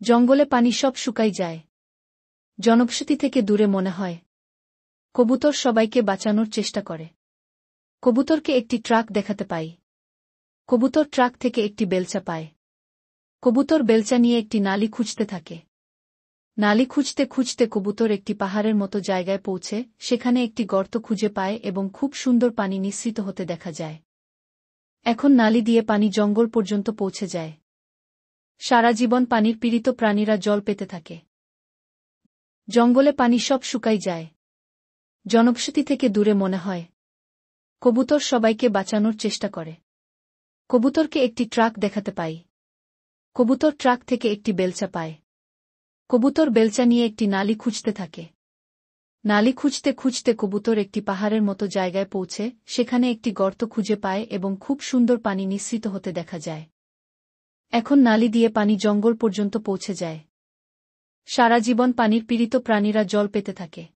জঙ্গলে পানি সব শুকাই যায়। জনবসতি থেকে দূরে মনে হয় কবুতর সবাইকে বাঁচানোর চেষ্টা করে। কবুতরকে একটি ট্রাক দেখাতে পাই। কবুতর ট্রাক থেকে একটি বেলচা পায়। কবুতর বেলচা নিয়ে একটি নালি খুঁজতে থাকে। নালি খুঁজতে খুঁজতে কবুতর একটি পাহাড়ের মতো জায়গায় পৌঁছে সেখানে একটি গর্ত খুঁজে পায় এবং খুব সুন্দর পানি নিঃসৃত হতে দেখা যায়। এখন নালি দিয়ে পানি জঙ্গল পর্যন্ত পৌঁছে যায়। সারা জীবন পানির পীড়িত প্রাণীরা জল পেতে থাকে। জঙ্গলে পানি সব শুকাই যায়। জনবসতি থেকে দূরে মনে হয় কবুতর সবাইকে বাঁচানোর চেষ্টা করে। কবুতরকে একটি ট্রাক দেখাতে পাই। কবুতর ট্রাক থেকে একটি বেলচা পায়। কবুতর বেলচা নিয়ে একটি নালি খুঁজতে থাকে। নালি খুঁজতে খুঁজতে কবুতর একটি পাহাড়ের মতো জায়গায় পৌঁছে সেখানে একটি গর্ত খুঁজে পায় এবং খুব সুন্দর পানি নিঃসৃত হতে দেখা যায়। এখন নালি দিয়ে পানি জঙ্গল পর্যন্ত পৌঁছে যায়। সারা জীবন পানির পীড়িত প্রাণীরা জল পেতে থাকে।